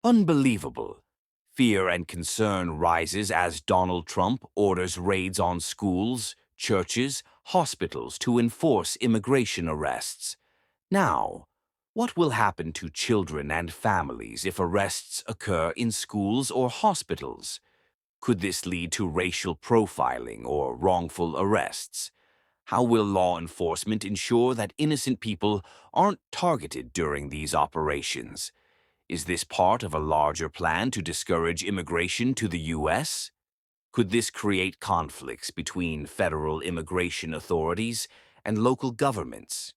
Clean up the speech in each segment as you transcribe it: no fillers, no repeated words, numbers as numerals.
Unbelievable. Fear and concern rises as Donald Trump orders raids on schools, churches, hospitals to enforce immigration arrests. Now, what will happen to children and families if arrests occur in schools or hospitals? Could this lead to racial profiling or wrongful arrests? How will law enforcement ensure that innocent people aren't targeted during these operations? Is this part of a larger plan to discourage immigration to the U.S.? Could this create conflicts between federal immigration authorities and local governments?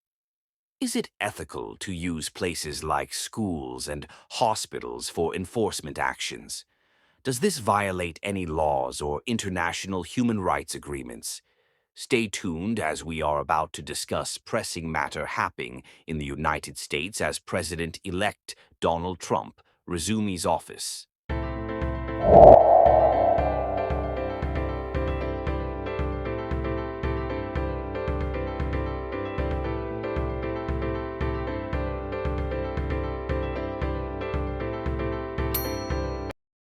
Is it ethical to use places like schools and hospitals for enforcement actions? Does this violate any laws or international human rights agreements? Stay tuned as we are about to discuss pressing matter happening in the United States as President-elect Donald Trump resumes office.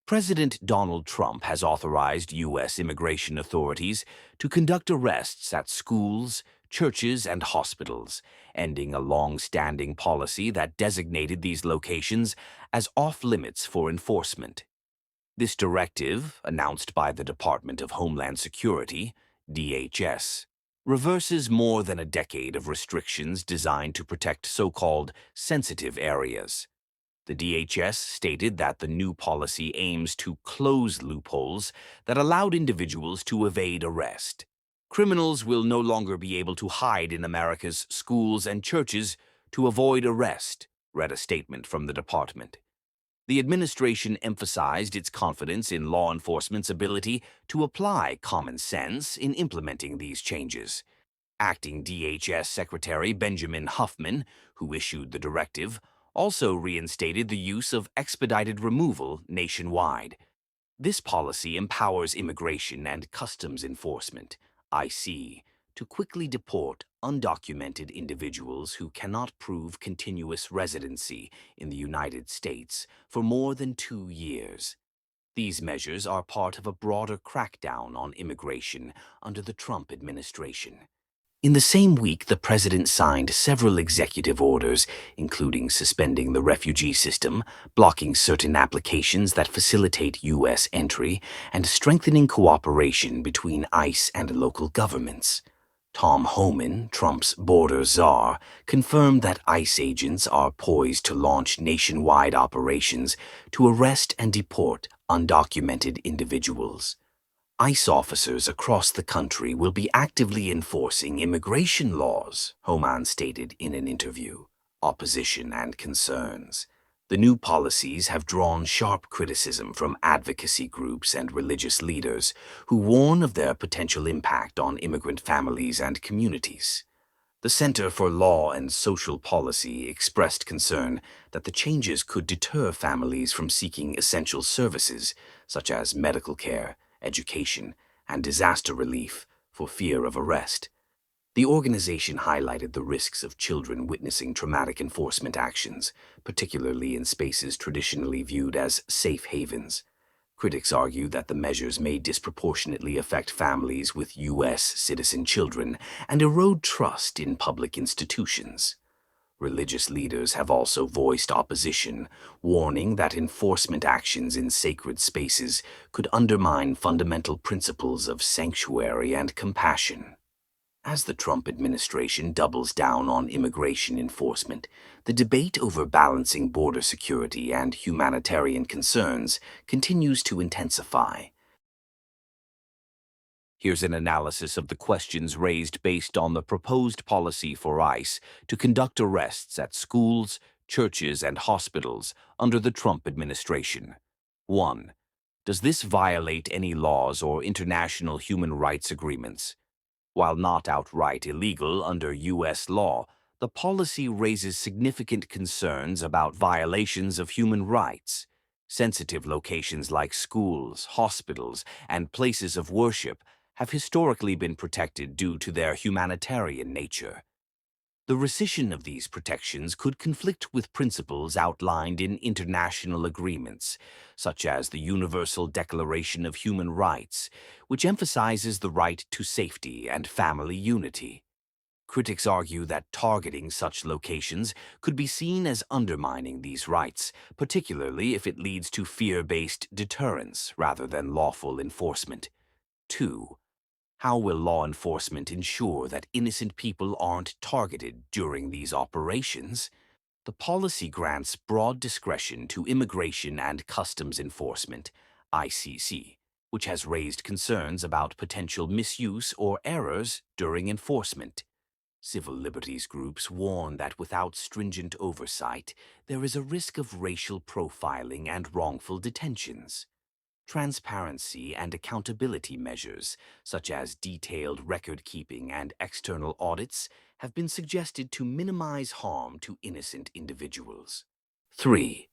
President Donald Trump has authorized U.S. immigration authorities to conduct arrests at schools, churches, and hospitals, ending a long-standing policy that designated these locations as off-limits for enforcement. This directive, announced by the Department of Homeland Security, DHS, reverses more than a decade of restrictions designed to protect so-called sensitive areas. The DHS stated that the new policy aims to close loopholes that allowed individuals to evade arrest. Criminals will no longer be able to hide in America's schools and churches to avoid arrest, read a statement from the department. The administration emphasized its confidence in law enforcement's ability to apply common sense in implementing these changes. Acting DHS Secretary Benjamin Huffman, who issued the directive, also reinstated the use of expedited removal nationwide. This policy empowers Immigration and Customs Enforcement, IC, to quickly deport undocumented individuals who cannot prove continuous residency in the United States for more than 2 years. These measures are part of a broader crackdown on immigration under the Trump administration. In the same week, the president signed several executive orders, including suspending the refugee system, blocking certain applications that facilitate U.S. entry, and strengthening cooperation between ICE and local governments. Tom Homan, Trump's border czar, confirmed that ICE agents are poised to launch nationwide operations to arrest and deport undocumented individuals. ICE officers across the country will be actively enforcing immigration laws, Homan stated in an interview. Opposition and concerns. The new policies have drawn sharp criticism from advocacy groups and religious leaders who warn of their potential impact on immigrant families and communities. The Center for Law and Social Policy expressed concern that the changes could deter families from seeking essential services such as medical care, education, and disaster relief for fear of arrest. The organization highlighted the risks of children witnessing traumatic enforcement actions, particularly in spaces traditionally viewed as safe havens. Critics argue that the measures may disproportionately affect families with U.S. citizen children and erode trust in public institutions. Religious leaders have also voiced opposition, warning that enforcement actions in sacred spaces could undermine fundamental principles of sanctuary and compassion. As the Trump administration doubles down on immigration enforcement, the debate over balancing border security and humanitarian concerns continues to intensify. Here's an analysis of the questions raised based on the proposed policy for ICE to conduct arrests at schools, churches, and hospitals under the Trump administration. 1. Does this violate any laws or international human rights agreements? While not outright illegal under U.S. law, the policy raises significant concerns about violations of human rights. Sensitive locations like schools, hospitals, and places of worship have historically been protected due to their humanitarian nature. The rescission of these protections could conflict with principles outlined in international agreements, such as the Universal Declaration of Human Rights, which emphasizes the right to safety and family unity. Critics argue that targeting such locations could be seen as undermining these rights, particularly if it leads to fear-based deterrence rather than lawful enforcement. 2. How will law enforcement ensure that innocent people aren't targeted during these operations? The policy grants broad discretion to Immigration and Customs Enforcement, ICC, which has raised concerns about potential misuse or errors during enforcement. Civil liberties groups warn that without stringent oversight, there is a risk of racial profiling and wrongful detentions. Transparency and accountability measures, such as detailed record-keeping and external audits, have been suggested to minimize harm to innocent individuals. 3.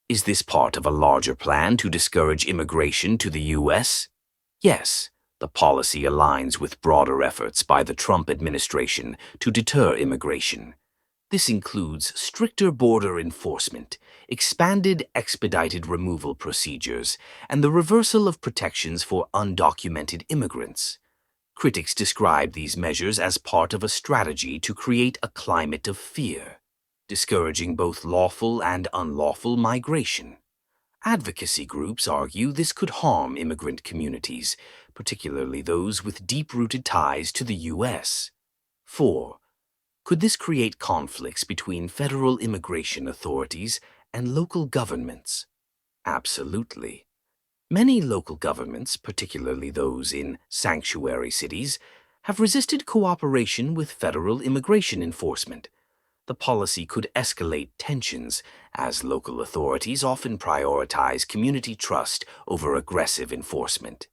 Is this part of a larger plan to discourage immigration to the U.S.? Yes, the policy aligns with broader efforts by the Trump administration to deter immigration. This includes stricter border enforcement, expanded expedited removal procedures, and the reversal of protections for undocumented immigrants. Critics describe these measures as part of a strategy to create a climate of fear, discouraging both lawful and unlawful migration. Advocacy groups argue this could harm immigrant communities, particularly those with deep-rooted ties to the U.S. 4. Could this create conflicts between federal immigration authorities and local governments? Absolutely. Many local governments, particularly those in sanctuary cities, have resisted cooperation with federal immigration enforcement. The policy could escalate tensions, as local authorities often prioritize community trust over aggressive enforcement.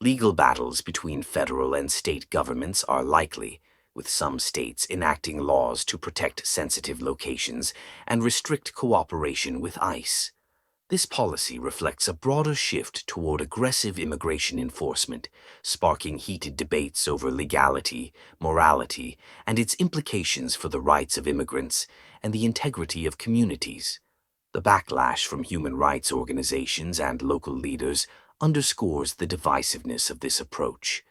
Legal battles between federal and state governments are likely, with some states enacting laws to protect sensitive locations and restrict cooperation with ICE. This policy reflects a broader shift toward aggressive immigration enforcement, sparking heated debates over legality, morality, and its implications for the rights of immigrants and the integrity of communities. The backlash from human rights organizations and local leaders underscores the divisiveness of this approach.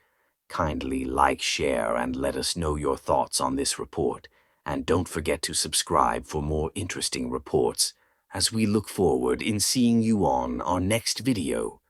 Kindly like, share, and let us know your thoughts on this report. And don't forget to subscribe for more interesting reports, as we look forward in seeing you on our next video.